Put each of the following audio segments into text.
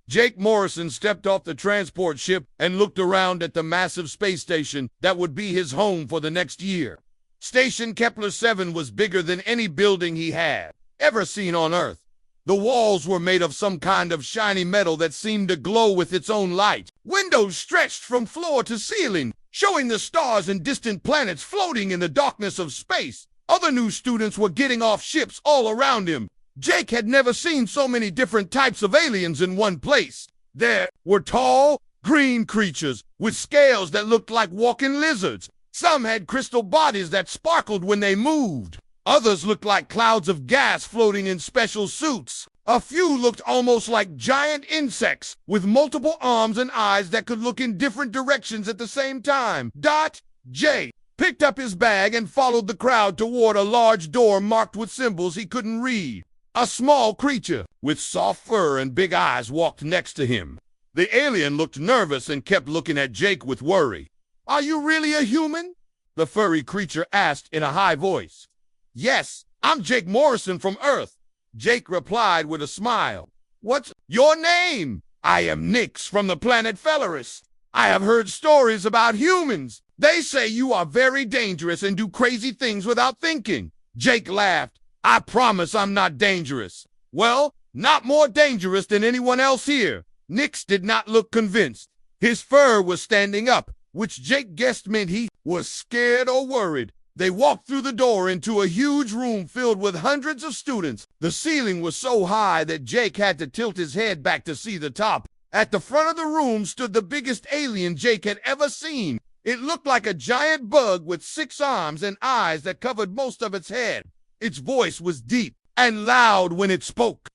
Jake Morrison stepped off the transport ship and looked around at the massive space station that would be his home for the next year. Station Kepler 7 was bigger than any building he had ever seen on Earth. The walls were made of some kind of shiny metal that seemed to glow with its own light. Windows stretched from floor to ceiling, showing the stars and distant planets floating in the darkness of space. Other new students were getting off ships all around him. Jake had never seen so many different types of aliens in one place. There were tall, green creatures with scales that looked like walking lizards. Some had crystal bodies that sparkled when they moved. Others looked like clouds of gas floating in special suits. A few looked almost like giant insects with multiple arms and eyes that could look in different directions at the same time. Jake picked up his bag and followed the crowd toward a large door marked with symbols he couldn't read. A small creature with soft fur and big eyes walked next to him. The alien looked nervous and kept looking at Jake with worry. "Are you really a human?" the furry creature asked in a high voice. "Yes, I'm Jake Morrison from Earth," Jake replied with a smile. "What's your name?" "I am Nix from the planet Fellerus. I have heard stories about humans. They say you are very dangerous and do crazy things without thinking." Jake laughed. "I promise I'm not dangerous." "Well, not more dangerous than anyone else here." Nix did not look convinced. His fur was standing up, which Jake guessed meant he was scared or worried. They walked through the door into a huge room filled with hundreds of students. The ceiling was so high that Jake had to tilt his head back to see the top. At the front of the room stood the biggest alien Jake had ever seen. It looked like a giant bug with 6 arms and eyes that covered most of its head. Its voice was deep and loud when it spoke.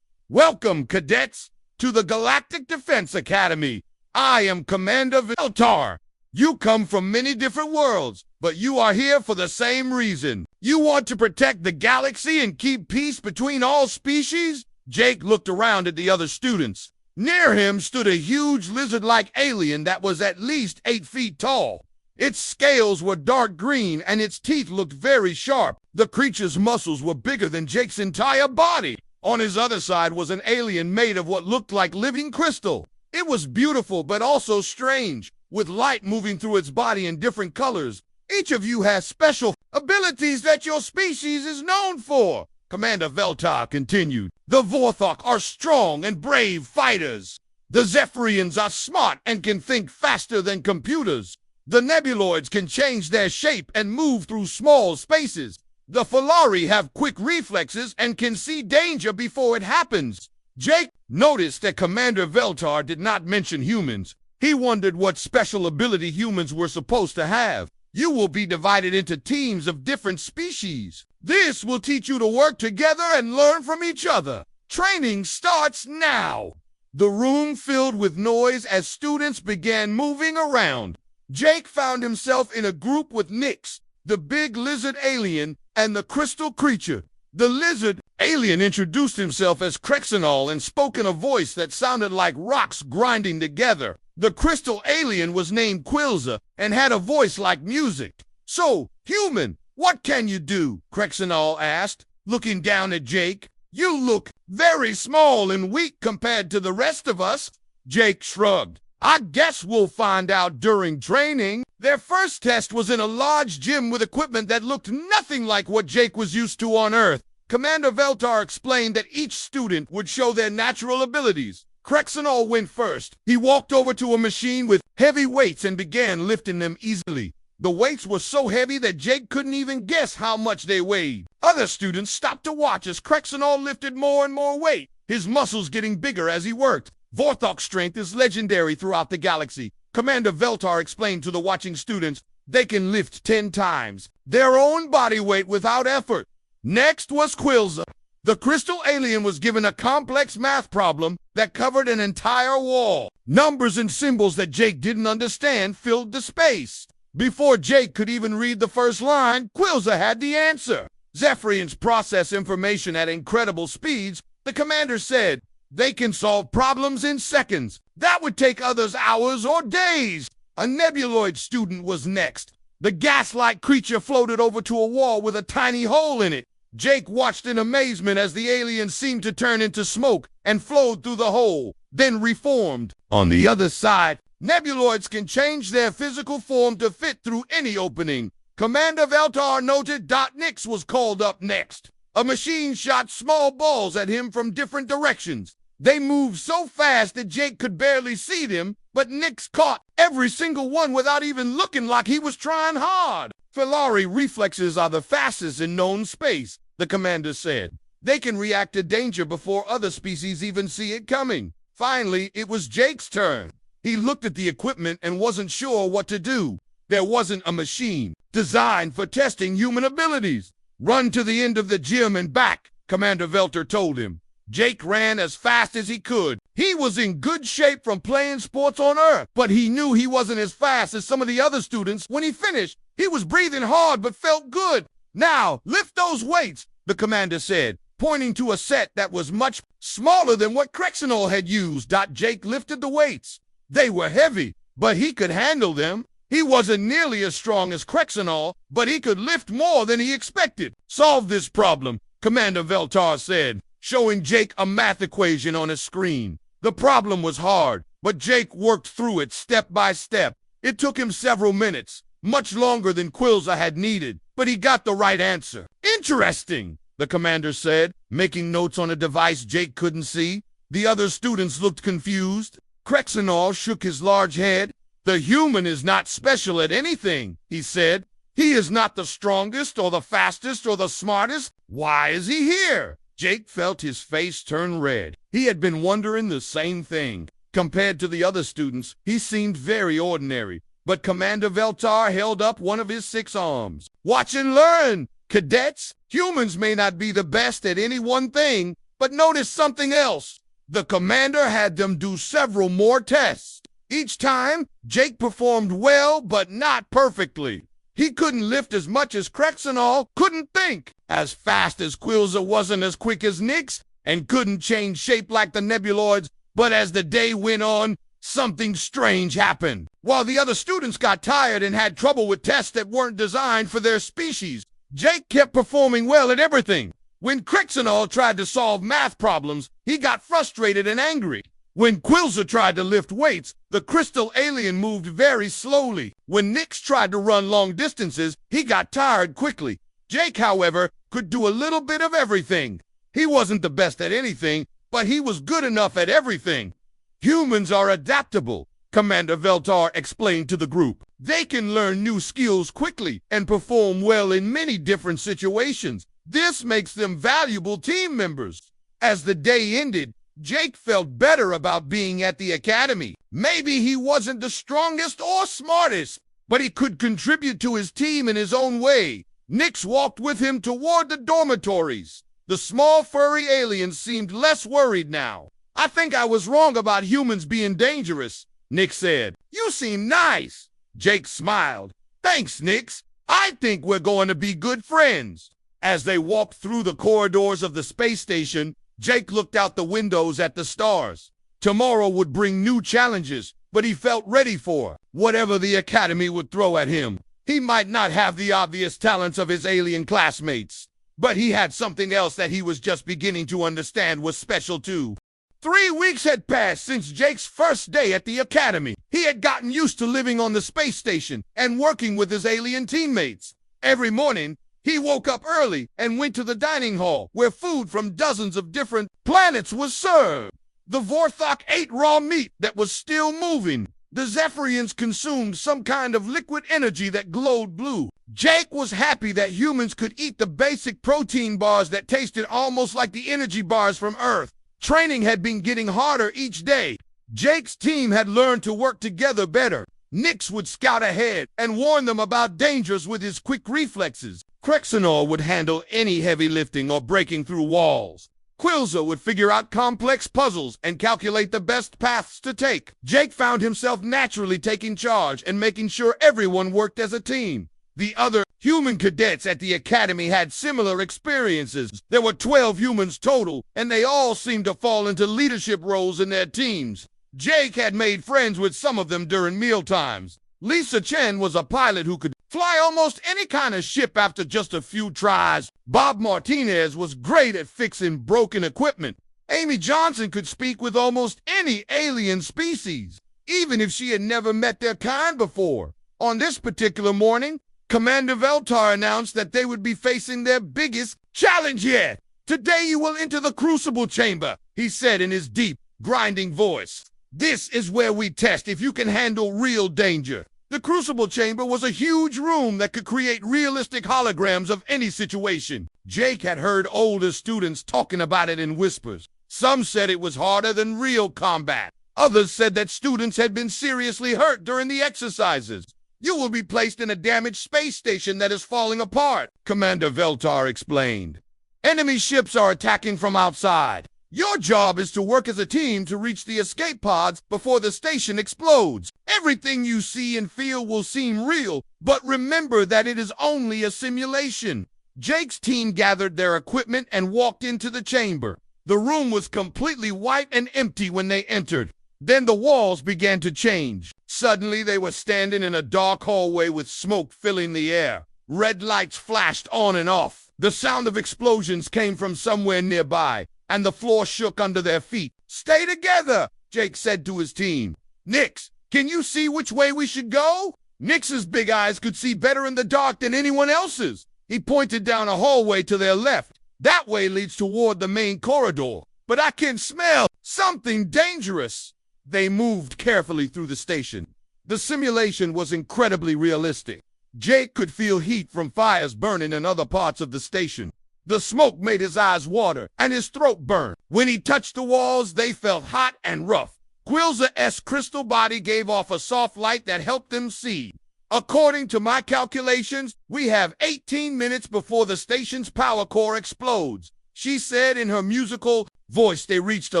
"Welcome, cadets, to the Galactic Defense Academy. I am Commander Veltar. You come from many different worlds, but you are here for the same reason. You want to protect the galaxy and keep peace between all species?" Jake looked around at the other students. Near him stood a huge lizard-like alien that was at least 8 feet tall. Its scales were dark green and its teeth looked very sharp. The creature's muscles were bigger than Jake's entire body. On his other side was an alien made of what looked like living crystal. It was beautiful but also strange, with light moving through its body in different colors. "Each of you has special abilities that your species is known for," Commander Veltar continued. "The Vorthok are strong and brave fighters. The Zephyrians are smart and can think faster than computers. The Nebuloids can change their shape and move through small spaces. The Falari have quick reflexes and can see danger before it happens." Jake noticed that Commander Veltar did not mention humans. He wondered what special ability humans were supposed to have. "You will be divided into teams of different species. This will teach you to work together and learn from each other. Training starts now." The room filled with noise as students began moving around. Jake found himself in a group with Nix, the big lizard alien, and the crystal creature. The lizard alien introduced himself as Krexenol and spoke in a voice that sounded like rocks grinding together. The crystal alien was named Quilza and had a voice like music. "So, human, what can you do?" Krexenol asked, looking down at Jake. "You look very small and weak compared to the rest of us." Jake shrugged. "I guess we'll find out during training." Their first test was in a large gym with equipment that looked nothing like what Jake was used to on Earth. Commander Veltar explained that each student would show their natural abilities. Krexenol went first. He walked over to a machine with heavy weights and began lifting them easily. The weights were so heavy that Jake couldn't even guess how much they weighed. Other students stopped to watch as Krexenol lifted more and more weight, his muscles getting bigger as he worked. Vorthok strength is legendary throughout the galaxy. Commander Veltar explained to the watching students they can lift 10 times their own body weight without effort. Next was Quilza. The crystal alien was given a complex math problem that covered an entire wall. Numbers and symbols that Jake didn't understand filled the space. Before Jake could even read the first line, Quilza had the answer. Zephyrians process information at incredible speeds. The commander said they can solve problems in seconds. That would take others hours or days. A Nebuloid student was next. The gas-like creature floated over to a wall with a tiny hole in it. Jake watched in amazement as the alien seemed to turn into smoke and flowed through the hole, then reformed. On the other side, nebuloids can change their physical form to fit through any opening. Commander Veltar noted. Nix was called up next. A machine shot small balls at him from different directions. They moved so fast that Jake could barely see them, but Nix caught every single one without even looking like he was trying hard. Filari reflexes are the fastest in known space, the commander said. They can react to danger before other species even see it coming. Finally, it was Jake's turn. He looked at the equipment and wasn't sure what to do. There wasn't a machine designed for testing human abilities. Run to the end of the gym and back, Commander Veltar told him. Jake ran as fast as he could. He was in good shape from playing sports on Earth, but he knew he wasn't as fast as some of the other students. When he finished, he was breathing hard but felt good. Now, lift those weights, the commander said, pointing to a set that was much smaller than what Krexenol had used. Jake lifted the weights. They were heavy, but he could handle them. He wasn't nearly as strong as Krexenol, but he could lift more than he expected. Solve this problem, Commander Veltar said, showing Jake a math equation on a screen. The problem was hard, but Jake worked through it step by step. It took him several minutes, much longer than Quilza had needed, but he got the right answer. Interesting, the commander said, making notes on a device Jake couldn't see. The other students looked confused. Krexenol shook his large head. The human is not special at anything, he said. He is not the strongest or the fastest or the smartest. Why is he here? Jake felt his face turn red. He had been wondering the same thing. Compared to the other students, he seemed very ordinary. But Commander Veltar held up one of his 6 arms. Watch and learn, cadets. Humans may not be the best at any one thing, but notice something else. The commander had them do several more tests. Each time, Jake performed well, but not perfectly. He couldn't lift as much as Krexenol, couldn't think as fast as Quilza, wasn't as quick as Nix, and couldn't change shape like the nebuloids. But as the day went on, something strange happened. While the other students got tired and had trouble with tests that weren't designed for their species, Jake kept performing well at everything. When Krexenol tried to solve math problems, he got frustrated and angry. When Quilza tried to lift weights, the crystal alien moved very slowly. When Nix tried to run long distances, he got tired quickly. Jake, however, could do a little bit of everything. He wasn't the best at anything, but he was good enough at everything. Humans are adaptable, Commander Veltar explained to the group. They can learn new skills quickly and perform well in many different situations. This makes them valuable team members. As the day ended, Jake felt better about being at the academy. Maybe he wasn't the strongest or smartest, but he could contribute to his team in his own way. Nix walked with him toward the dormitories. The small furry alien seemed less worried now. I think I was wrong about humans being dangerous, Nix said. You seem nice. Jake smiled. Thanks, Nix. I think we're going to be good friends. As they walked through the corridors of the space station, Jake looked out the windows at the stars. Tomorrow would bring new challenges, but he felt ready for whatever the academy would throw at him. He might not have the obvious talents of his alien classmates, but he had something else that he was just beginning to understand was special too. 3 weeks had passed since Jake's first day at the academy. He had gotten used to living on the space station and working with his alien teammates. Every morning, he woke up early and went to the dining hall, where food from dozens of different planets was served. The Vorthok ate raw meat that was still moving. The Zephyrians consumed some kind of liquid energy that glowed blue. Jake was happy that humans could eat the basic protein bars that tasted almost like the energy bars from Earth. Training had been getting harder each day. Jake's team had learned to work together better. Nix would scout ahead and warn them about dangers with his quick reflexes. Krexenol would handle any heavy lifting or breaking through walls. Quilza would figure out complex puzzles and calculate the best paths to take. Jake found himself naturally taking charge and making sure everyone worked as a team. The other human cadets at the academy had similar experiences. There were 12 humans total, and they all seemed to fall into leadership roles in their teams. Jake had made friends with some of them during meal times. Lisa Chen was a pilot who could fly almost any kind of ship after just a few tries. Bob Martinez was great at fixing broken equipment. Amy Johnson could speak with almost any alien species, even if she had never met their kind before. On this particular morning, Commander Veltar announced that they would be facing their biggest challenge yet. "Today you will enter the Crucible Chamber," he said in his deep, grinding voice. "This is where we test if you can handle real danger." The Crucible Chamber was a huge room that could create realistic holograms of any situation. Jake had heard older students talking about it in whispers. Some said it was harder than real combat. Others said that students had been seriously hurt during the exercises. "You will be placed in a damaged space station that is falling apart," Commander Veltar explained. "Enemy ships are attacking from outside. Your job is to work as a team to reach the escape pods before the station explodes. Everything you see and feel will seem real, but remember that it is only a simulation." Jake's team gathered their equipment and walked into the chamber. The room was completely white and empty when they entered. Then the walls began to change. Suddenly they were standing in a dark hallway with smoke filling the air. Red lights flashed on and off. The sound of explosions came from somewhere nearby, and the floor shook under their feet. "Stay together," Jake said to his team. "Nix, can you see which way we should go?" Nix's big eyes could see better in the dark than anyone else's. He pointed down a hallway to their left. "That way leads toward the main corridor, but I can smell something dangerous." They moved carefully through the station. The simulation was incredibly realistic. Jake could feel heat from fires burning in other parts of the station. The smoke made his eyes water and his throat burn. When he touched the walls, they felt hot and rough. Quilza's crystal body gave off a soft light that helped them see. "According to my calculations, we have 18 minutes before the station's power core explodes," she said in her musical voice. They reached a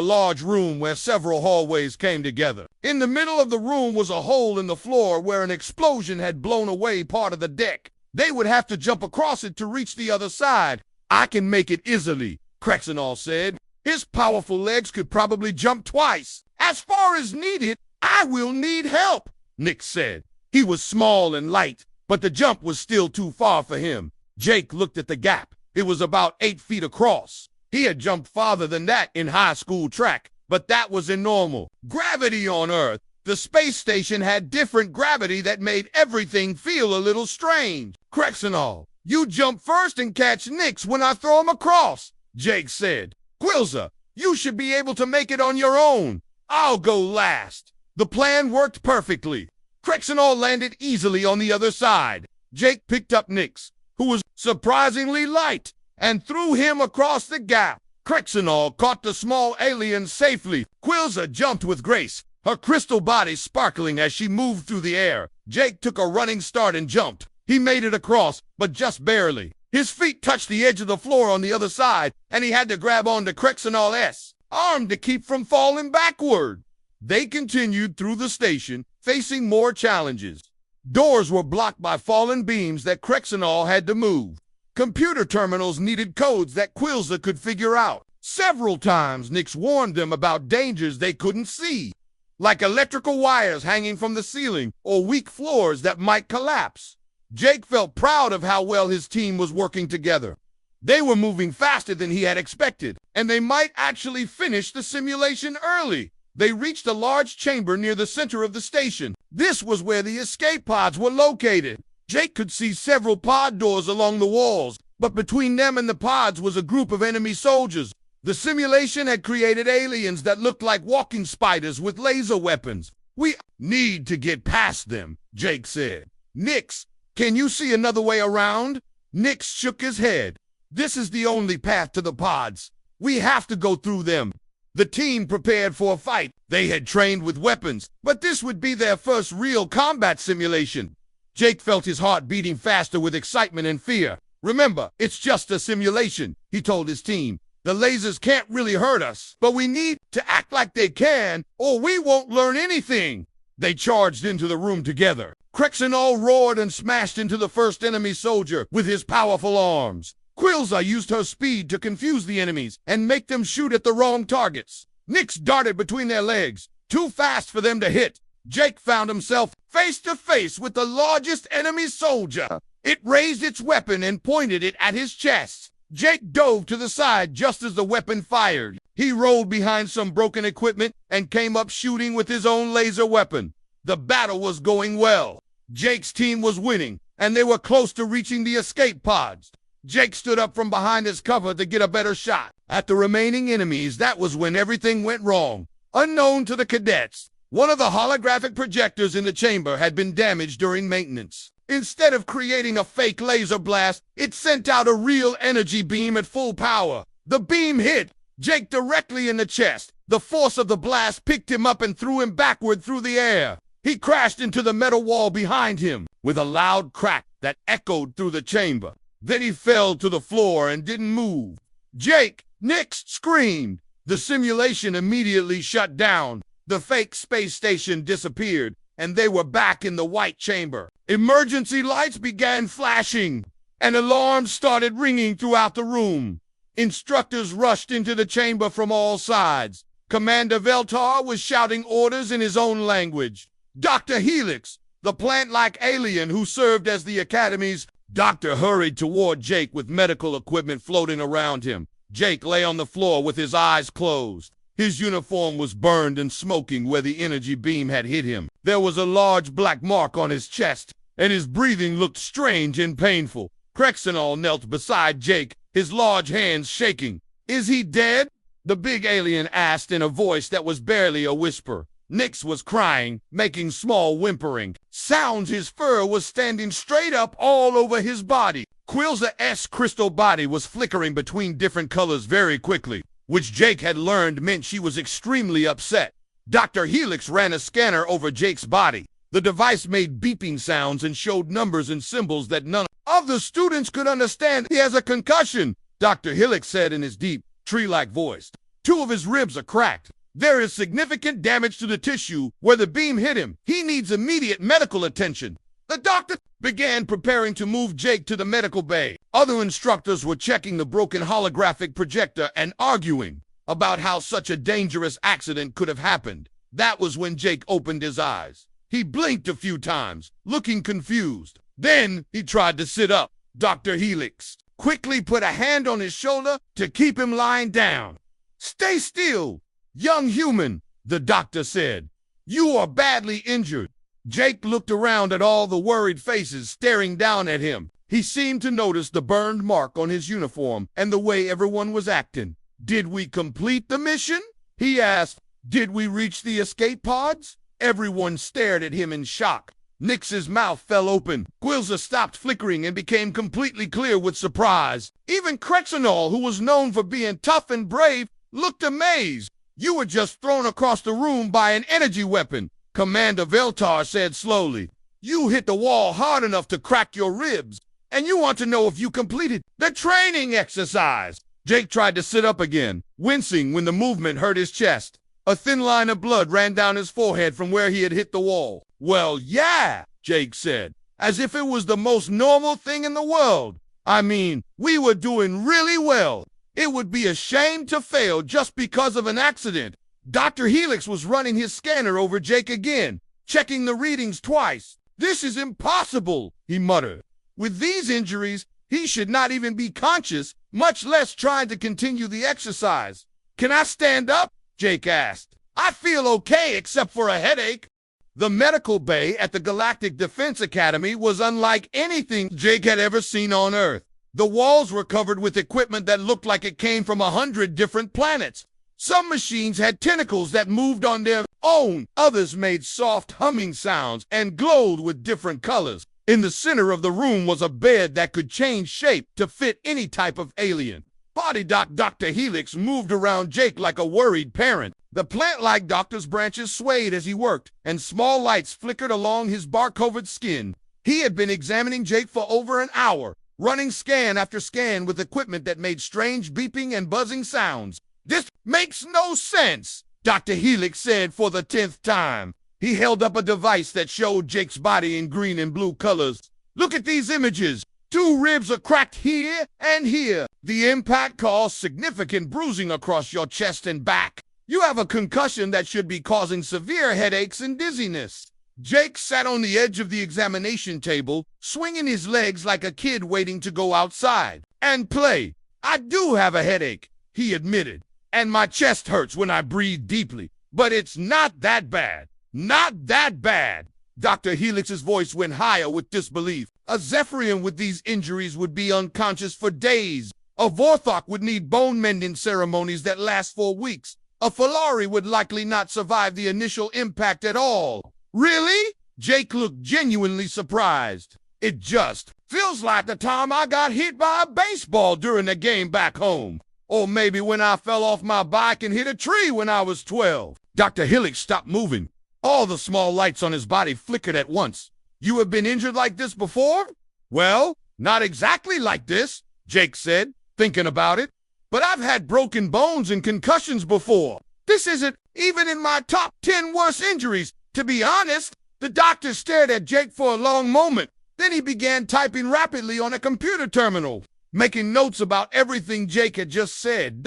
large room where several hallways came together. In the middle of the room was a hole in the floor where an explosion had blown away part of the deck. They would have to jump across it to reach the other side. "I can make it easily," Krexenol said. "His powerful legs could probably jump twice. As far as needed, I will need help," Nick said. He was small and light, but the jump was still too far for him. Jake looked at the gap. It was about 8 feet across. He had jumped farther than that in high school track, but that was in normal gravity on Earth. The space station had different gravity that made everything feel a little strange. "Krexenol, you jump first and catch Nix when I throw him across," Jake said. "Quilza, you should be able to make it on your own. I'll go last." The plan worked perfectly. Krexenol landed easily on the other side. Jake picked up Nix, who was surprisingly light, and threw him across the gap. Krexenol caught the small alien safely. Quilza jumped with grace, her crystal body sparkling as she moved through the air. Jake took a running start and jumped. He made it across, but just barely. His feet touched the edge of the floor on the other side, and he had to grab onto Krexenol's arm to keep from falling backward. They continued through the station, facing more challenges. Doors were blocked by fallen beams that Krexenol had to move. Computer terminals needed codes that Quilza could figure out. Several times, Nix warned them about dangers they couldn't see, like electrical wires hanging from the ceiling or weak floors that might collapse. Jake felt proud of how well his team was working together. They were moving faster than he had expected, and they might actually finish the simulation early. They reached a large chamber near the center of the station. This was where the escape pods were located. Jake could see several pod doors along the walls, but between them and the pods was a group of enemy soldiers. The simulation had created aliens that looked like walking spiders with laser weapons. "We need to get past them," Jake said. "Nix, can you see another way around?" Nix shook his head. "This is the only path to the pods. We have to go through them." The team prepared for a fight. They had trained with weapons, but this would be their first real combat simulation. Jake felt his heart beating faster with excitement and fear. "Remember, it's just a simulation," he told his team. "The lasers can't really hurt us, but we need to act like they can, or we won't learn anything." They charged into the room together. Krexenol roared and smashed into the first enemy soldier with his powerful arms. Quilza used her speed to confuse the enemies and make them shoot at the wrong targets. Nix darted between their legs, too fast for them to hit. Jake found himself face face to face with the largest enemy soldier. It raised its weapon and pointed it at his chest. Jake dove to the side just as the weapon fired. He rolled behind some broken equipment and came up shooting with his own laser weapon. The battle was going well. Jake's team was winning, and they were close to reaching the escape pods. Jake stood up from behind his cover to get a better shot at the remaining enemies. That was when everything went wrong. Unknown to the cadets, one of the holographic projectors in the chamber had been damaged during maintenance. Instead of creating a fake laser blast, it sent out a real energy beam at full power. The beam hit Jake directly in the chest. The force of the blast picked him up and threw him backward through the air. He crashed into the metal wall behind him with a loud crack that echoed through the chamber. Then he fell to the floor and didn't move. Jake! Nix screamed. The simulation immediately shut down. The fake space station disappeared, and they were back in the white chamber. Emergency lights began flashing, and alarms started ringing throughout the room. Instructors rushed into the chamber from all sides. Commander Veltar was shouting orders in his own language. Dr. Helix, the plant-like alien who served as the Academy's doctor, hurried toward Jake with medical equipment floating around him. Jake lay on the floor with his eyes closed. His uniform was burned and smoking where the energy beam had hit him. There was a large black mark on his chest, and his breathing looked strange and painful. Krexenol knelt beside Jake, his large hands shaking. "Is he dead?" the big alien asked in a voice that was barely a whisper. Nix was crying, making small whimpering sounds. His fur was standing straight up all over his body. Quilza's crystal body was flickering between different colors very quickly, which Jake had learned meant she was extremely upset. Dr. Helix ran a scanner over Jake's body. The device made beeping sounds and showed numbers and symbols that none of the students could understand. "He has a concussion," Dr. Helix said in his deep, tree-like voice. "Two of his ribs are cracked. There is significant damage to the tissue where the beam hit him. He needs immediate medical attention." The doctor began preparing to move Jake to the medical bay. Other instructors were checking the broken holographic projector and arguing about how such a dangerous accident could have happened. That was when Jake opened his eyes. He blinked a few times, looking confused. Then he tried to sit up. Dr. Helix quickly put a hand on his shoulder to keep him lying down. "Stay still, young human," the doctor said. "You are badly injured." Jake looked around at all the worried faces staring down at him. He seemed to notice the burned mark on his uniform and the way everyone was acting. "Did we complete the mission?" he asked. "Did we reach the escape pods?" Everyone stared at him in shock. Nix's mouth fell open. Quilza stopped flickering and became completely clear with surprise. Even Krexenol, who was known for being tough and brave, looked amazed. "You were just thrown across the room by an energy weapon," Commander Veltar said slowly. "You hit the wall hard enough to crack your ribs, and you want to know if you completed the training exercise." Jake tried to sit up again, wincing when the movement hurt his chest. A thin line of blood ran down his forehead from where he had hit the wall. "Well, yeah," Jake said, as if it was the most normal thing in the world. "I mean, we were doing really well. It would be a shame to fail just because of an accident." Dr. Helix was running his scanner over Jake again, checking the readings twice. "This is impossible," he muttered. "With these injuries, he should not even be conscious, much less trying to continue the exercise." "Can I stand up?" Jake asked. "I feel okay except for a headache." The medical bay at the Galactic Defense Academy was unlike anything Jake had ever seen on Earth. The walls were covered with equipment that looked like it came from 100 different planets. Some machines had tentacles that moved on their own. Others made soft humming sounds and glowed with different colors. In the center of the room was a bed that could change shape to fit any type of alien. Dr. Helix moved around Jake like a worried parent. The plant-like doctor's branches swayed as he worked, and small lights flickered along his bark-covered skin. He had been examining Jake for over an hour, running scan after scan with equipment that made strange beeping and buzzing sounds. "This makes no sense," Dr. Helix said for the 10th time. He held up a device that showed Jake's body in green and blue colors. "Look at these images. 2 ribs are cracked here and here. The impact caused significant bruising across your chest and back. You have a concussion that should be causing severe headaches and dizziness." Jake sat on the edge of the examination table, swinging his legs like a kid waiting to go outside and play. I do have a headache, he admitted, and my chest hurts when I breathe deeply, but it's not that bad. Not that bad. Dr. Helix's voice went higher with disbelief. A Zephyrian with these injuries would be unconscious for days. A Vorthok would need bone-mending ceremonies that last for weeks. A Falari would likely not survive the initial impact at all. Really? Jake looked genuinely surprised. It just feels like the time I got hit by a baseball during a game back home. Or maybe when I fell off my bike and hit a tree when I was 12. Dr. Helix stopped moving. All the small lights on his body flickered at once. You have been injured like this before? Well, not exactly like this, Jake said, thinking about it. But I've had broken bones and concussions before. This isn't even in my top 10 worst injuries. To be honest, the doctor stared at Jake for a long moment. Then he began typing rapidly on a computer terminal, making notes about everything Jake had just said.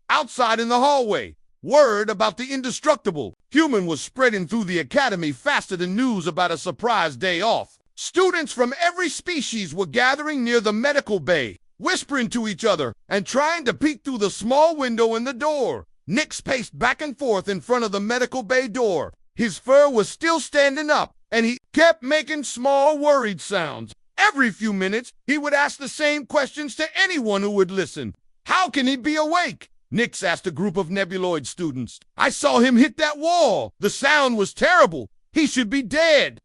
Outside in the hallway, word about the indestructible human was spreading through the academy faster than news about a surprise day off. Students from every species were gathering near the medical bay, whispering to each other and trying to peek through the small window in the door. Nix paced back and forth in front of the medical bay door. His fur was still standing up, and he kept making small, worried sounds. Every few minutes, he would ask the same questions to anyone who would listen. How can he be awake? Nix asked a group of Nebuloid students. I saw him hit that wall. The sound was terrible. He should be dead.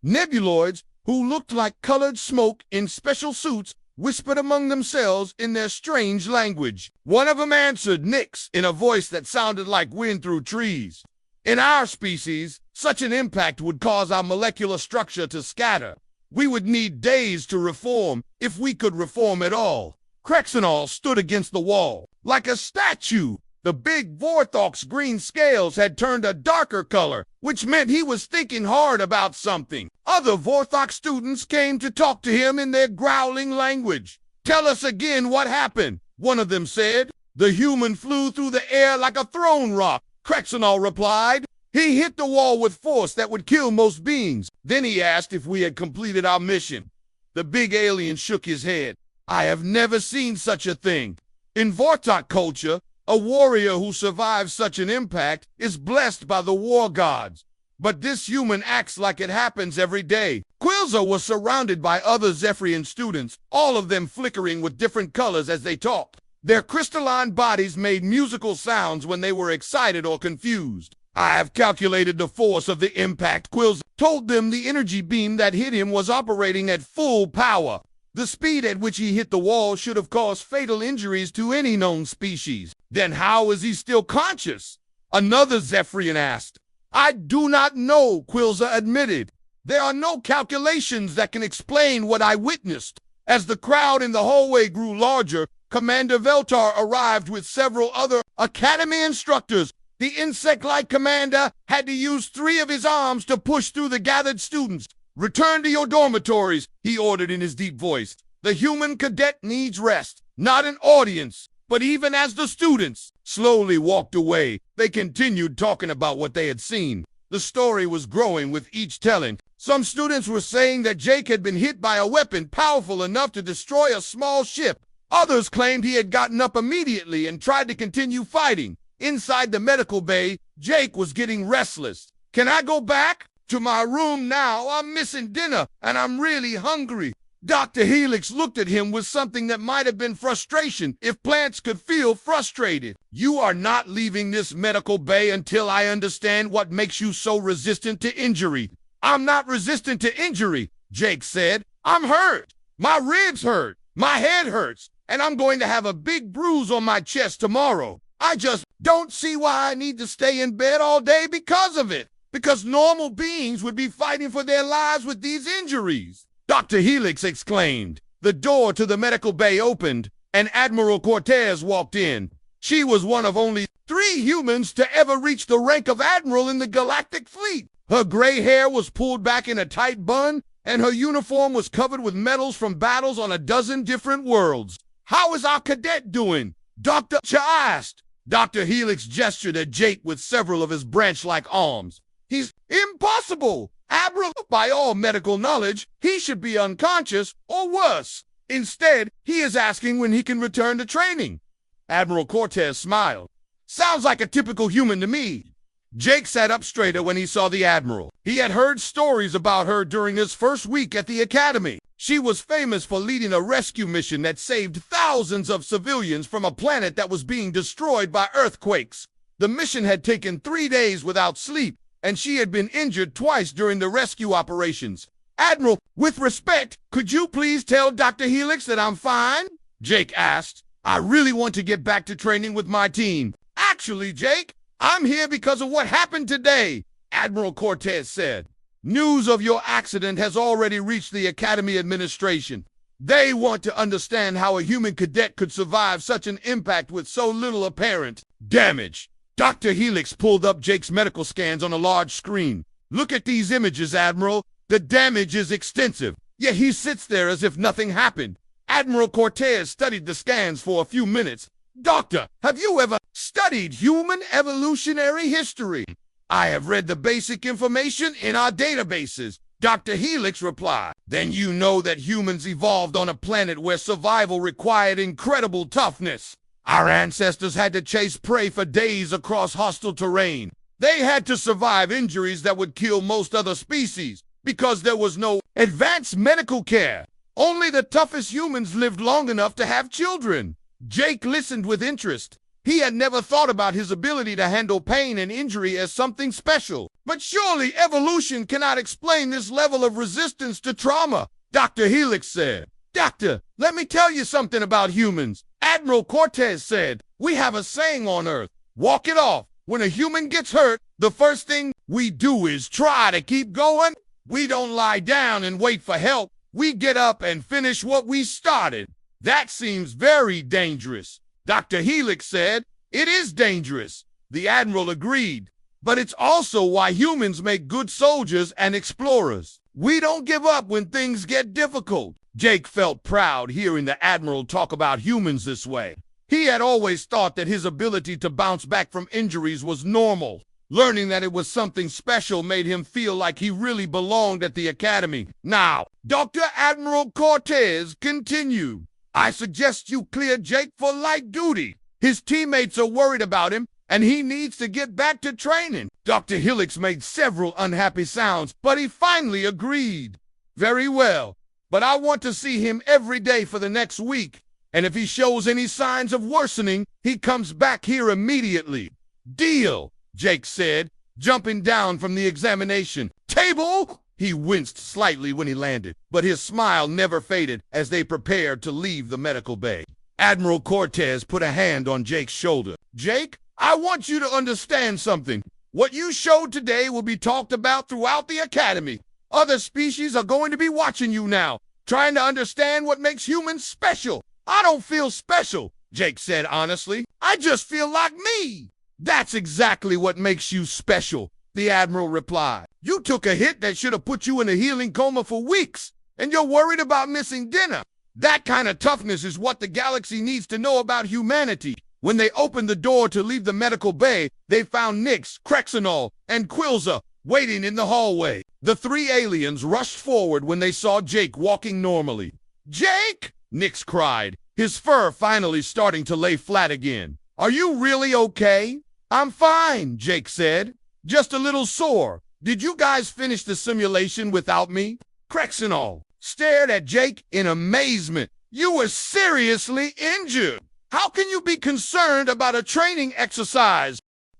Nebuloids, who looked like colored smoke in special suits, whispered among themselves in their strange language. One of them answered Nix in a voice that sounded like wind through trees. In our species, such an impact would cause our molecular structure to scatter. We would need days to reform, if we could reform at all. Krexenol stood against the wall, like a statue. The big Vorthok's green scales had turned a darker color, which meant he was thinking hard about something. Other Vorthok students came to talk to him in their growling language. Tell us again what happened, one of them said. The human flew through the air like a thrown rock, Krexenol replied. He hit the wall with force that would kill most beings. Then he asked if we had completed our mission. The big alien shook his head. I have never seen such a thing. In Vortok culture, a warrior who survives such an impact is blessed by the war gods. But this human acts like it happens every day. Quilza was surrounded by other Zephyrian students, all of them flickering with different colors as they talked. Their crystalline bodies made musical sounds when they were excited or confused. I have calculated the force of the impact. Quilza told them the energy beam that hit him was operating at full power. The speed at which he hit the wall should have caused fatal injuries to any known species. Then how is he still conscious? Another Zephyrian asked. I do not know, Quilza admitted. There are no calculations that can explain what I witnessed. As the crowd in the hallway grew larger, Commander Veltar arrived with several other Academy instructors. The insect-like commander had to use 3 of his arms to push through the gathered students. Return to your dormitories, he ordered in his deep voice. The human cadet needs rest, not an audience. But even as the students slowly walked away, they continued talking about what they had seen. The story was growing with each telling. Some students were saying that Jake had been hit by a weapon powerful enough to destroy a small ship. Others claimed he had gotten up immediately and tried to continue fighting. Inside the medical bay, Jake was getting restless. Can I go back to my room now? I'm missing dinner and I'm really hungry. Dr. Helix looked at him with something that might have been frustration if plants could feel frustrated. You are not leaving this medical bay until I understand what makes you so resistant to injury. I'm not resistant to injury, Jake said. I'm hurt. My ribs hurt. My head hurts. And I'm going to have a big bruise on my chest tomorrow. I just don't see why I need to stay in bed all day because of it. Because normal beings would be fighting for their lives with these injuries. Dr. Helix exclaimed. The door to the medical bay opened, and Admiral Cortez walked in. She was one of only 3 humans to ever reach the rank of admiral in the Galactic Fleet. Her gray hair was pulled back in a tight bun, and her uniform was covered with medals from battles on a dozen different worlds. How is our cadet doing? Dr. Cha asked. Dr. Helix gestured at Jake with several of his branch-like arms. He's impossible. Admiral, by all medical knowledge, he should be unconscious or worse. Instead, he is asking when he can return to training. Admiral Cortez smiled. Sounds like a typical human to me. Jake sat up straighter when he saw the Admiral. He had heard stories about her during his first week at the Academy. She was famous for leading a rescue mission that saved thousands of civilians from a planet that was being destroyed by earthquakes. The mission had taken 3 days without sleep, and she had been injured twice during the rescue operations. Admiral, with respect, could you please tell Dr. Helix that I'm fine? Jake asked. I really want to get back to training with my team. Actually, Jake, I'm here because of what happened today, Admiral Cortez said. News of your accident has already reached the Academy administration. They want to understand how a human cadet could survive such an impact with so little apparent damage. Dr. Helix pulled up Jake's medical scans on a large screen. Look at these images, Admiral. The damage is extensive, yet he sits there as if nothing happened. Admiral Cortez studied the scans for a few minutes. Doctor, have you ever studied human evolutionary history? I have read the basic information in our databases, Dr. Helix replied. Then you know that humans evolved on a planet where survival required incredible toughness. Our ancestors had to chase prey for days across hostile terrain. They had to survive injuries that would kill most other species because there was no advanced medical care. Only the toughest humans lived long enough to have children. Jake listened with interest. He had never thought about his ability to handle pain and injury as something special. But surely evolution cannot explain this level of resistance to trauma, Dr. Helix said. Doctor, let me tell you something about humans. Admiral Cortez said, we have a saying on Earth, walk it off. When a human gets hurt, the first thing we do is try to keep going. We don't lie down and wait for help. We get up and finish what we started. That seems very dangerous. Dr. Helix said, it is dangerous. The Admiral agreed. But it's also why humans make good soldiers and explorers. We don't give up when things get difficult. Jake felt proud hearing the Admiral talk about humans this way. He had always thought that his ability to bounce back from injuries was normal. Learning that it was something special made him feel like he really belonged at the Academy. Now, Dr. Admiral Cortez continued. I suggest you clear Jake for light duty. His teammates are worried about him, and he needs to get back to training. Dr. Helix made several unhappy sounds, but he finally agreed. Very well, but I want to see him every day for the next week, and if he shows any signs of worsening, he comes back here immediately. Deal, Jake said, jumping down from the examination table. He winced slightly when he landed, but his smile never faded as they prepared to leave the medical bay. Admiral Cortez put a hand on Jake's shoulder. Jake, I want you to understand something. What you showed today will be talked about throughout the Academy. Other species are going to be watching you now, trying to understand what makes humans special. I don't feel special, Jake said honestly. I just feel like me. That's exactly what makes you special, the Admiral replied. You took a hit that should have put you in a healing coma for weeks, and you're worried about missing dinner. That kind of toughness is what the galaxy needs to know about humanity. When they opened the door to leave the medical bay, they found Nyx, Krexenol, and Quilza waiting in the hallway. The 3 aliens rushed forward when they saw Jake walking normally. Jake! Nyx cried, his fur finally starting to lay flat again. Are you really okay? I'm fine, Jake said. Just a little sore. Did you guys finish the simulation without me? Krexenol stared at Jake in amazement. You were seriously injured. How can you be concerned about a training exercise?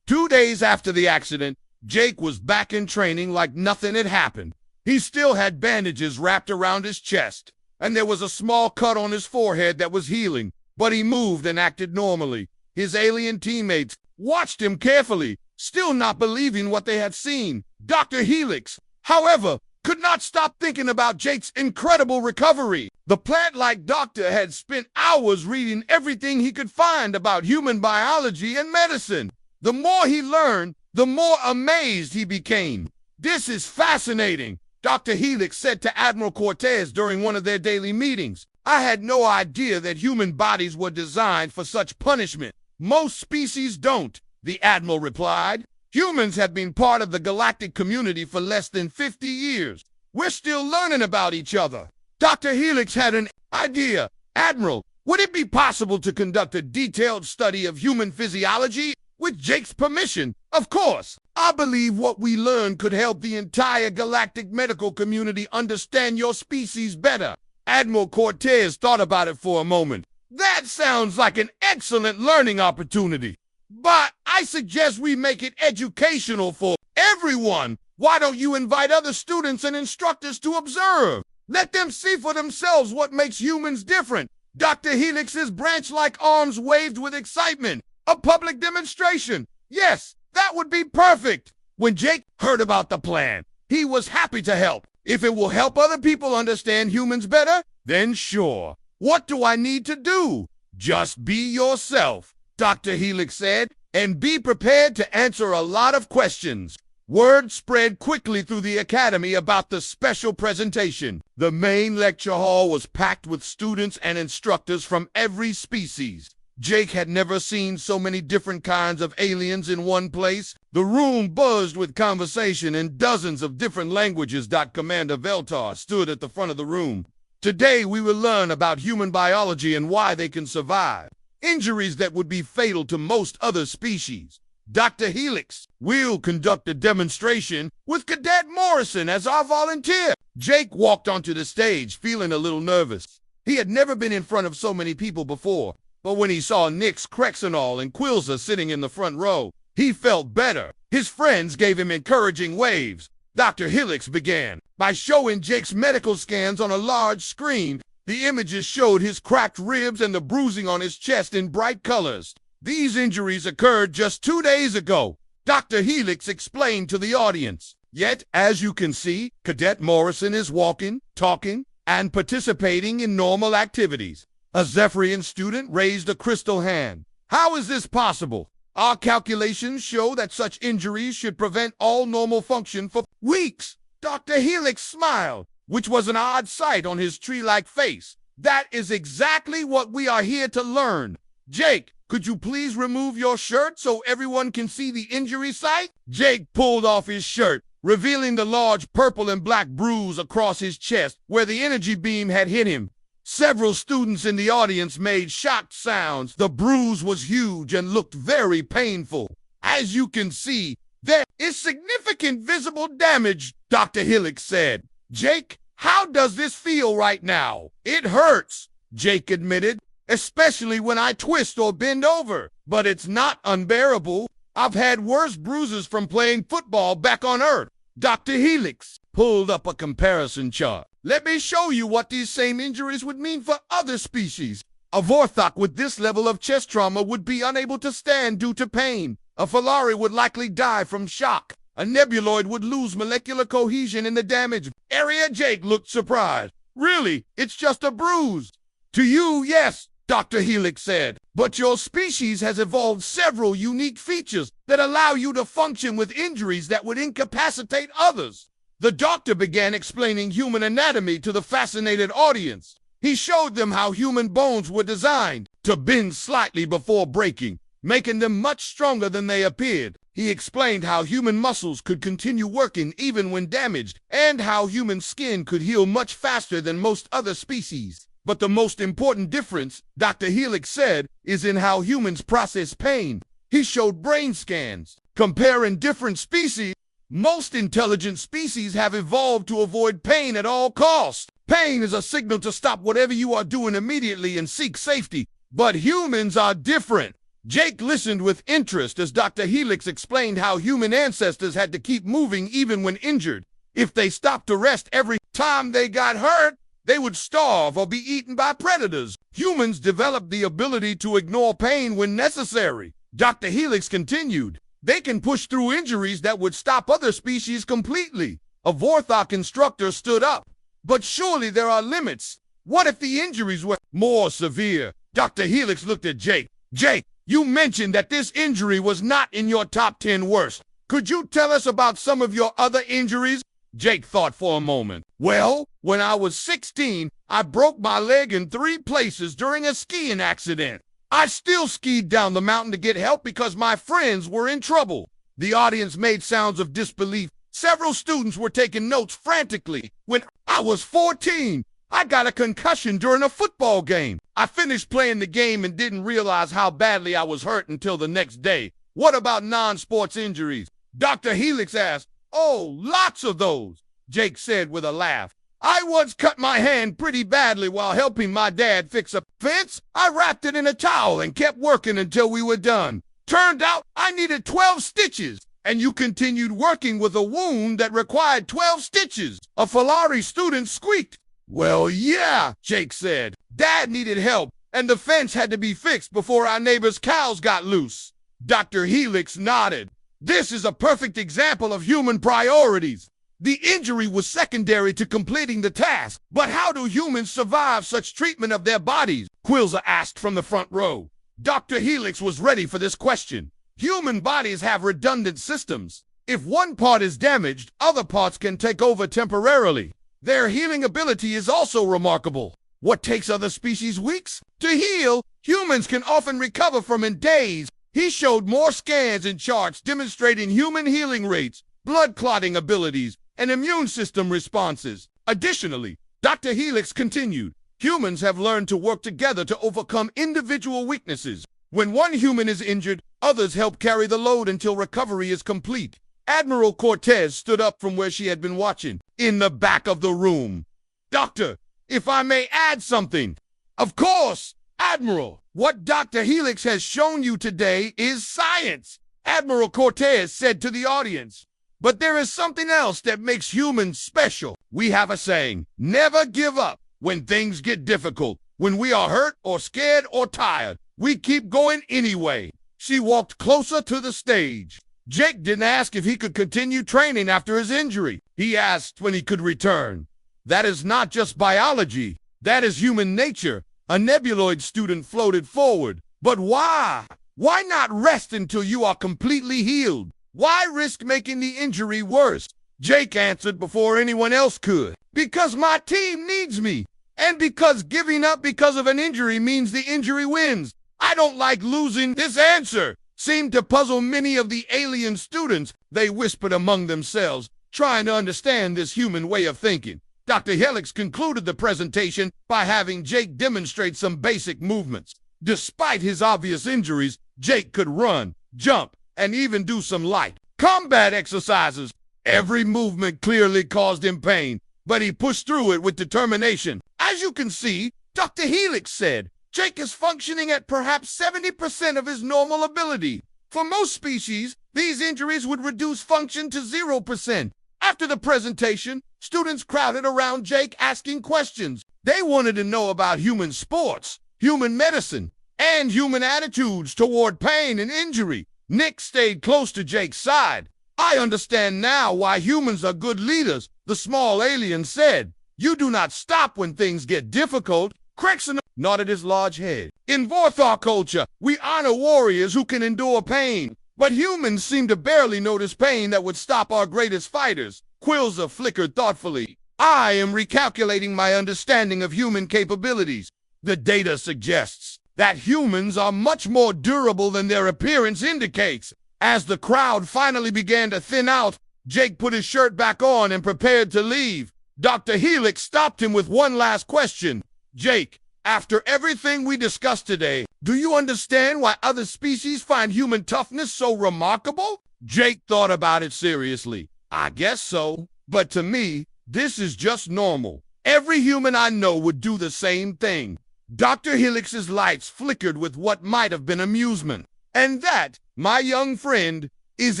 2 days after the accident, Jake was back in training like nothing had happened. He still had bandages wrapped around his chest, and there was a small cut on his forehead that was healing, but he moved and acted normally. His alien teammates watched him carefully, still not believing what they had seen. Dr. Helix, however, could not stop thinking about Jake's incredible recovery. The plant-like doctor had spent hours reading everything he could find about human biology and medicine. The more he learned, the more amazed he became. This is fascinating, Dr. Helix said to Admiral Cortez during one of their daily meetings. I had no idea that human bodies were designed for such punishment. Most species don't, the Admiral replied. Humans have been part of the galactic community for less than 50 years. We're still learning about each other. Dr. Helix had an idea. Admiral, would it be possible to conduct a detailed study of human physiology? With Jake's permission, of course. I believe what we learned could help the entire galactic medical community understand your species better. Admiral Cortez thought about it for a moment. That sounds like an excellent learning opportunity. But I suggest we make it educational for everyone. Why don't you invite other students and instructors to observe? Let them see for themselves what makes humans different. Dr. Helix's branch-like arms waved with excitement. A public demonstration. Yes, that would be perfect. When Jake heard about the plan, he was happy to help. If it will help other people understand humans better, then sure. What do I need to do? Just be yourself, Dr. Helix said, and be prepared to answer a lot of questions. Word spread quickly through the academy about the special presentation. The main lecture hall was packed with students and instructors from every species. Jake had never seen so many different kinds of aliens in one place. The room buzzed with conversation in dozens of different languages. Commander Veltar stood at the front of the room. Today we will learn about human biology and why they can survive injuries that would be fatal to most other species. Dr. Helix will conduct a demonstration with Cadet Morrison as our volunteer. Jake walked onto the stage feeling a little nervous. He had never been in front of so many people before. But when he saw Nix, Krexenol, and Quilza sitting in the front row, he felt better. His friends gave him encouraging waves. Dr. Helix began by showing Jake's medical scans on a large screen. The images showed his cracked ribs and the bruising on his chest in bright colors. These injuries occurred just 2 days ago, Dr. Helix explained to the audience. Yet, as you can see, Cadet Morrison is walking, talking, and participating in normal activities. A Zephyrian student raised a crystal hand. How is this possible? Our calculations show that such injuries should prevent all normal function for weeks. Dr. Helix smiled, which was an odd sight on his tree-like face. That is exactly what we are here to learn. Jake, could you please remove your shirt so everyone can see the injury site? Jake pulled off his shirt, revealing the large purple and black bruise across his chest where the energy beam had hit him. Several students in the audience made shocked sounds. The bruise was huge and looked very painful. As you can see, there is significant visible damage, Dr. Helix said. Jake, how does this feel right now? It hurts, Jake admitted, especially when I twist or bend over. But it's not unbearable. I've had worse bruises from playing football back on Earth. Dr. Helix pulled up a comparison chart. Let me show you what these same injuries would mean for other species. A Vorthok with this level of chest trauma would be unable to stand due to pain. A Falari would likely die from shock. A Nebuloid would lose molecular cohesion in the damaged area. Jake looked surprised. Really, it's just a bruise. To you, yes, Dr. Helix said. But your species has evolved several unique features that allow you to function with injuries that would incapacitate others. The doctor began explaining human anatomy to the fascinated audience. He showed them how human bones were designed to bend slightly before breaking, making them much stronger than they appeared. He explained how human muscles could continue working even when damaged, and how human skin could heal much faster than most other species. But the most important difference, Dr. Helix said, is in how humans process pain. He showed brain scans, comparing different species. Most intelligent species have evolved to avoid pain at all costs. Pain is a signal to stop whatever you are doing immediately and seek safety. But humans are different. Jake listened with interest as Dr. Helix explained how human ancestors had to keep moving even when injured. If they stopped to rest every time they got hurt, they would starve or be eaten by predators. Humans developed the ability to ignore pain when necessary. Dr. Helix continued. They can push through injuries that would stop other species completely. A Vorthok instructor stood up. But surely there are limits. What if the injuries were more severe? Dr. Helix looked at Jake. Jake, you mentioned that this injury was not in your top 10 worst. Could you tell us about some of your other injuries? Jake thought for a moment. Well, when I was 16, I broke my leg in 3 places during a skiing accident. I still skied down the mountain to get help because my friends were in trouble. The audience made sounds of disbelief. Several students were taking notes frantically. When I was 14, I got a concussion during a football game. I finished playing the game and didn't realize how badly I was hurt until the next day. What about non-sports injuries? Dr. Helix asked. Oh, lots of those, Jake said with a laugh. I once cut my hand pretty badly while helping my dad fix a fence. I wrapped it in a towel and kept working until we were done. Turned out I needed 12 stitches, and you continued working with a wound that required 12 stitches. A Falari student squeaked. Well, yeah, Jake said. Dad needed help, and the fence had to be fixed before our neighbor's cows got loose. Dr. Helix nodded. This is a perfect example of human priorities. The injury was secondary to completing the task. But how do humans survive such treatment of their bodies? Quilza asked from the front row. Dr. Helix was ready for this question. Human bodies have redundant systems. If one part is damaged, other parts can take over temporarily. Their healing ability is also remarkable. What takes other species weeks to heal, humans can often recover from in days. He showed more scans and charts demonstrating human healing rates, blood clotting abilities, and immune system responses. Additionally, Dr. Helix continued, humans have learned to work together to overcome individual weaknesses. When one human is injured, others help carry the load until recovery is complete. Admiral Cortez stood up from where she had been watching, in the back of the room. Doctor, if I may add something. Of course, Admiral. What Dr. Helix has shown you today is science, Admiral Cortez said to the audience. But there is something else that makes humans special. We have a saying, never give up when things get difficult. When we are hurt or scared or tired, we keep going anyway. She walked closer to the stage. Jake didn't ask if he could continue training after his injury. He asked when he could return. That is not just biology. That is human nature. A nebuloid student floated forward. But why? Why not rest until you are completely healed? Why risk making the injury worse? Jake answered before anyone else could. Because my team needs me. And because giving up because of an injury means the injury wins. I don't like losing. This answer seemed to puzzle many of the alien students. They whispered among themselves, trying to understand this human way of thinking. Dr. Helix concluded the presentation by having Jake demonstrate some basic movements. Despite his obvious injuries, Jake could run, jump, and even do some light combat exercises. Every movement clearly caused him pain, but he pushed through it with determination. As you can see, Dr. Helix said, Jake is functioning at perhaps 70% of his normal ability. For most species, these injuries would reduce function to 0%. After the presentation, students crowded around Jake asking questions. They wanted to know about human sports, human medicine, and human attitudes toward pain and injury. Nick stayed close to Jake's side. I understand now why humans are good leaders, the small alien said. You do not stop when things get difficult. Crexon nodded his large head. In Vorthar culture, we honor warriors who can endure pain, but humans seem to barely notice pain that would stop our greatest fighters. Quilza flickered thoughtfully. I am recalculating my understanding of human capabilities. The data suggests that humans are much more durable than their appearance indicates. As the crowd finally began to thin out, Jake put his shirt back on and prepared to leave. Dr. Helix stopped him with one last question. Jake, after everything we discussed today, do you understand why other species find human toughness so remarkable? Jake thought about it seriously. I guess so, but to me, this is just normal. Every human I know would do the same thing. Dr. Helix's lights flickered with what might have been amusement. And that, my young friend, is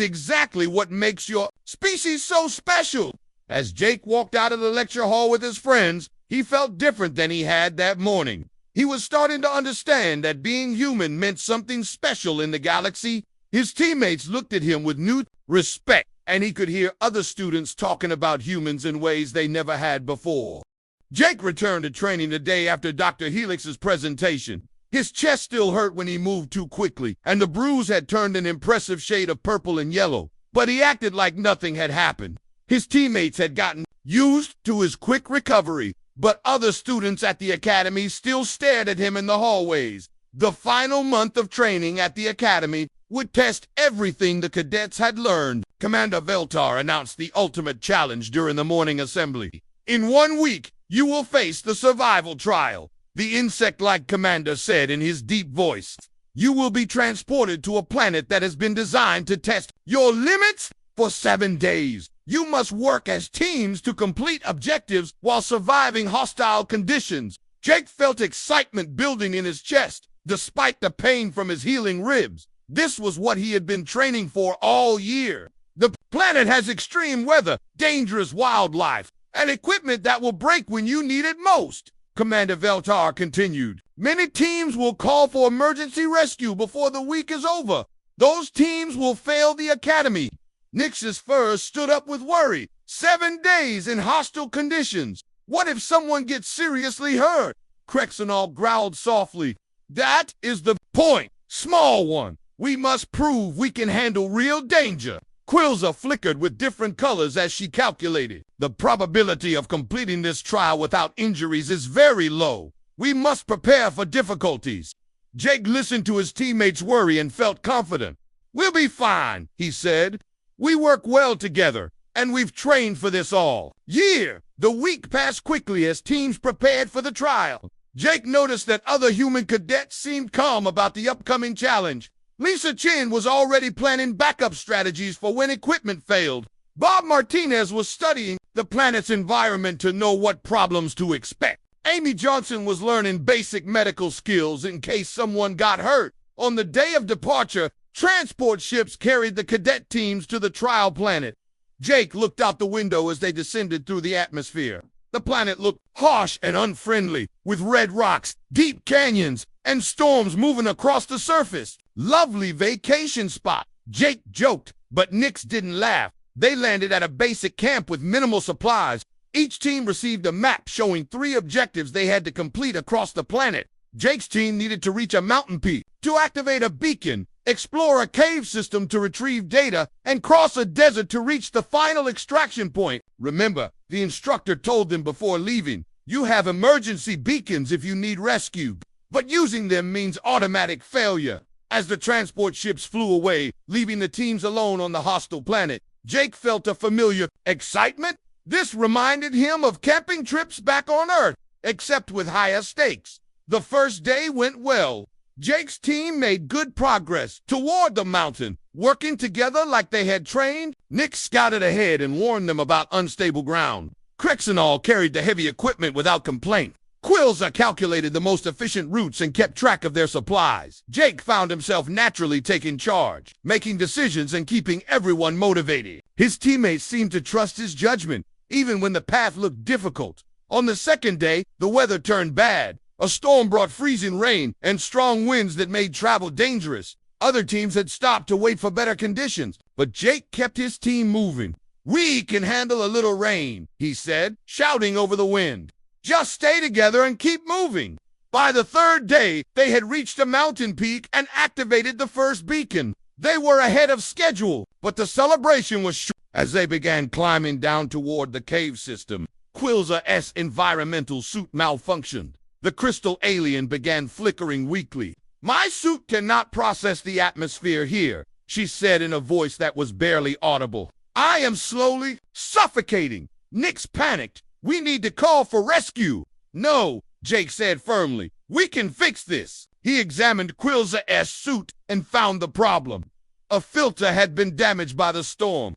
exactly what makes your species so special. As Jake walked out of the lecture hall with his friends, he felt different than he had that morning. He was starting to understand that being human meant something special in the galaxy. His teammates looked at him with new respect, and he could hear other students talking about humans in ways they never had before. Jake returned to training the day after Dr. Helix's presentation. His chest still hurt when he moved too quickly, and the bruise had turned an impressive shade of purple and yellow, but he acted like nothing had happened. His teammates had gotten used to his quick recovery, but other students at the academy still stared at him in the hallways. The final month of training at the academy would test everything the cadets had learned. Commander Veltar announced the ultimate challenge during the morning assembly. In 1 week, you will face the survival trial, the insect-like commander said in his deep voice. You will be transported to a planet that has been designed to test your limits for 7 days. You must work as teams to complete objectives while surviving hostile conditions. Jake felt excitement building in his chest, despite the pain from his healing ribs. This was what he had been training for all year. The planet has extreme weather, dangerous wildlife, and equipment that will break when you need it most. Commander Veltar continued. Many teams will call for emergency rescue before the week is over. Those teams will fail the academy. Nix's fur stood up with worry. 7 days in hostile conditions. What if someone gets seriously hurt? Krexenol growled softly. That is the point, small one. We must prove we can handle real danger. Quilza flickered with different colors as she calculated. The probability of completing this trial without injuries is very low. We must prepare for difficulties. Jake listened to his teammates' worry and felt confident. We'll be fine, he said. We work well together, and we've trained for this all year. The week passed quickly as teams prepared for the trial. Jake noticed that other human cadets seemed calm about the upcoming challenge. Lisa Chin was already planning backup strategies for when equipment failed. Bob Martinez was studying the planet's environment to know what problems to expect. Amy Johnson was learning basic medical skills in case someone got hurt. On the day of departure, transport ships carried the cadet teams to the trial planet. Jake looked out the window as they descended through the atmosphere. The planet looked harsh and unfriendly, with red rocks, deep canyons, and storms moving across the surface. Lovely vacation spot, Jake joked, but Nix didn't laugh. They landed at a basic camp with minimal supplies. Each team received a map showing 3 objectives they had to complete across the planet. Jake's team needed to reach a mountain peak, to activate a beacon, explore a cave system to retrieve data, and cross a desert to reach the final extraction point. Remember, the instructor told them before leaving, you have emergency beacons if you need rescue, but using them means automatic failure. As the transport ships flew away, leaving the teams alone on the hostile planet, Jake felt a familiar excitement. This reminded him of camping trips back on Earth, except with higher stakes. The first day went well. Jake's team made good progress toward the mountain, working together like they had trained. Nick scouted ahead and warned them about unstable ground. Krexenol carried the heavy equipment without complaint. Quilza calculated the most efficient routes and kept track of their supplies. Jake found himself naturally taking charge, making decisions and keeping everyone motivated. His teammates seemed to trust his judgment, even when the path looked difficult. On the second day, the weather turned bad. A storm brought freezing rain and strong winds that made travel dangerous. Other teams had stopped to wait for better conditions, but Jake kept his team moving. We can handle a little rain, he said, shouting over the wind. Just stay together and keep moving. By the third day, they had reached a mountain peak and activated the first beacon. They were ahead of schedule, but the celebration was short. As they began climbing down toward the cave system, Quilza's environmental suit malfunctioned. The crystal alien began flickering weakly. My suit cannot process the atmosphere here, she said in a voice that was barely audible. I am slowly suffocating. Nix panicked. We need to call for rescue. No, Jake said firmly. We can fix this. He examined Quilza's suit and found the problem. A filter had been damaged by the storm.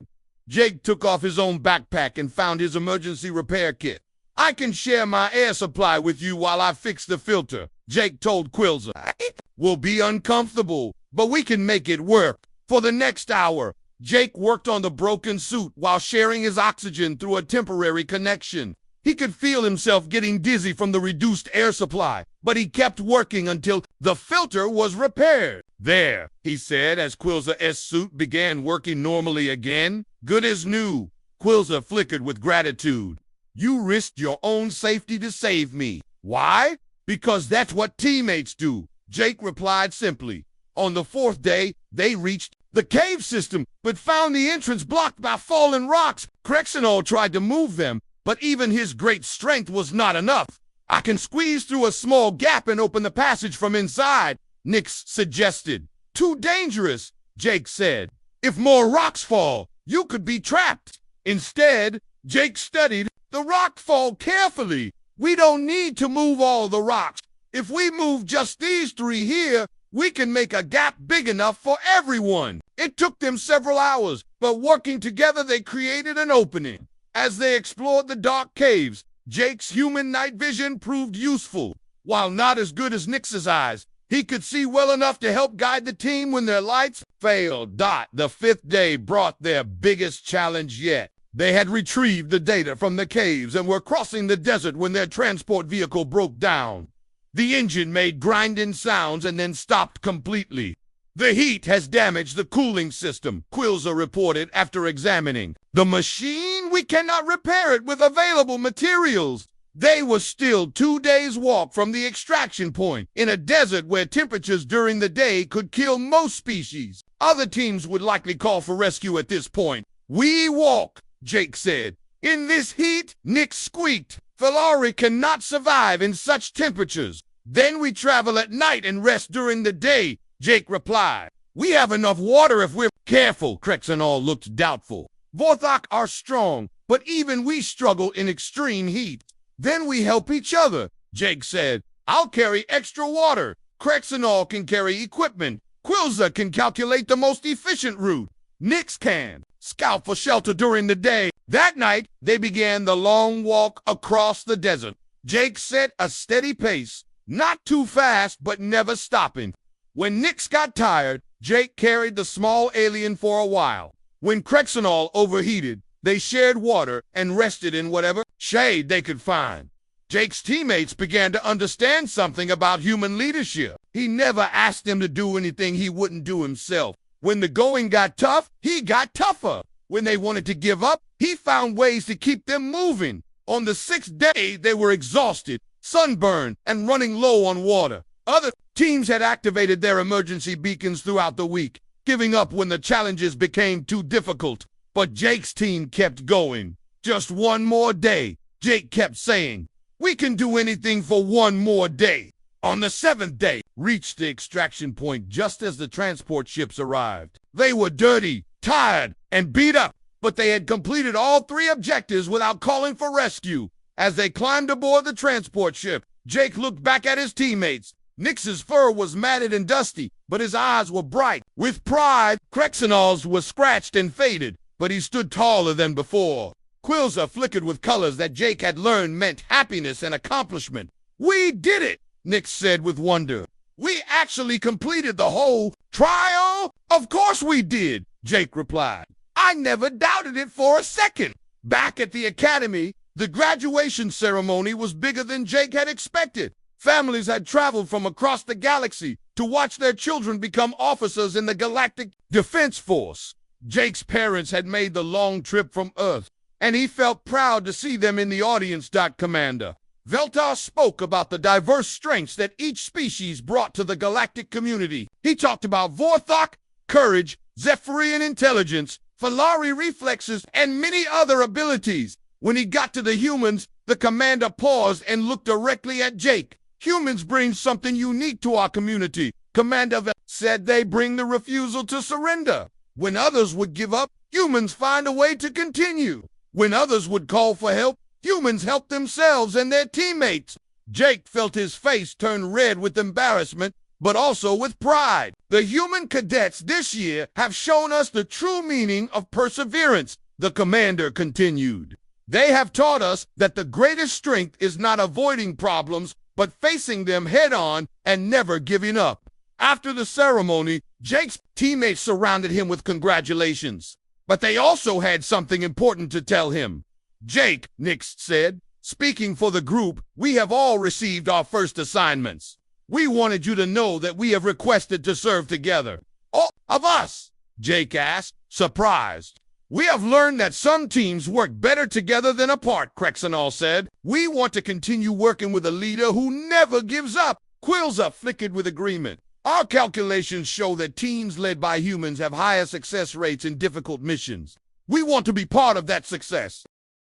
Jake took off his own backpack and found his emergency repair kit. I can share my air supply with you while I fix the filter, Jake told Quilza. It will be uncomfortable, but we can make it work. For the next hour, Jake worked on the broken suit while sharing his oxygen through a temporary connection. He could feel himself getting dizzy from the reduced air supply, but he kept working until the filter was repaired. There, he said as Quilza's suit began working normally again. Good as new. Quilza flickered with gratitude. You risked your own safety to save me. Why? Because that's what teammates do, Jake replied simply. On the fourth day, they reached the cave system, but found the entrance blocked by fallen rocks. Krexenol tried to move them, but even his great strength was not enough. I can squeeze through a small gap and open the passage from inside, Nix suggested. Too dangerous. Jake said. If more rocks fall, you could be trapped. Instead, Jake studied the rock fall carefully. We don't need to move all the rocks. If we move just these 3 here, we can make a gap big enough for everyone. It took them several hours, but working together they created an opening. As they explored the dark caves, Jake's human night vision proved useful. While not as good as Nix's eyes, he could see well enough to help guide the team when their lights failed. The 5th day brought their biggest challenge yet. They had retrieved the data from the caves and were crossing the desert when their transport vehicle broke down. The engine made grinding sounds and then stopped completely. The heat has damaged the cooling system, Quilza reported after examining the machine. We cannot repair it with available materials. They were still 2 days' walk from the extraction point, in a desert where temperatures during the day could kill most species. Other teams would likely call for rescue at this point. We walk, Jake said. In this heat, Nick squeaked. Filari cannot survive in such temperatures. Then we travel at night and rest during the day, Jake replied. We have enough water if we're careful. Krexanol looked doubtful. Vorthok are strong, but even we struggle in extreme heat. Then we help each other, Jake said. I'll carry extra water. Krexanol can carry equipment. Quilza can calculate the most efficient route. Nix can scout for shelter during the day. That night, they began the long walk across the desert. Jake set a steady pace, not too fast, but never stopping. When Nix got tired, Jake carried the small alien for a while. When Krexanol overheated, they shared water and rested in whatever shade they could find. Jake's teammates began to understand something about human leadership. He never asked them to do anything he wouldn't do himself. When the going got tough, he got tougher. When they wanted to give up, he found ways to keep them moving. On the 6th day, they were exhausted, sunburned, and running low on water. Other teams had activated their emergency beacons throughout the week, giving up when the challenges became too difficult. But Jake's team kept going. Just one more day, Jake kept saying. We can do anything for one more day. On the 7th day, reached the extraction point just as the transport ships arrived. They were dirty, tired, and beat up, but they had completed all 3 objectives without calling for rescue. As they climbed aboard the transport ship, Jake looked back at his teammates. Nix's fur was matted and dusty, but his eyes were bright. With pride, Krexanol's was scratched and faded, but he stood taller than before. Quilza flickered with colors that Jake had learned meant happiness and accomplishment. We did it, Nix said with wonder. We actually completed the whole trial? Of course we did, Jake replied. I never doubted it for a second. Back at the academy, the graduation ceremony was bigger than Jake had expected. Families had traveled from across the galaxy to watch their children become officers in the Galactic Defense Force. Jake's parents had made the long trip from Earth, and he felt proud to see them in the audience. Commander Veltar spoke about the diverse strengths that each species brought to the galactic community. He talked about Vorthok, courage, Zephyrian intelligence, Filari reflexes, and many other abilities. When he got to the humans, the commander paused and looked directly at Jake. Humans bring something unique to our community. Commander said they bring the refusal to surrender. When others would give up, humans find a way to continue. When others would call for help, humans help themselves and their teammates. Jake felt his face turn red with embarrassment, but also with pride. The human cadets this year have shown us the true meaning of perseverance, the commander continued. They have taught us that the greatest strength is not avoiding problems, but facing them head-on and never giving up. After the ceremony, Jake's teammates surrounded him with congratulations. But they also had something important to tell him. Jake, Nix said, speaking for the group, we have all received our first assignments. We wanted you to know that we have requested to serve together. All of us? Jake asked, surprised. We have learned that some teams work better together than apart, Krexanol said. We want to continue working with a leader who never gives up. Quilza flickered with agreement. Our calculations show that teams led by humans have higher success rates in difficult missions. We want to be part of that success.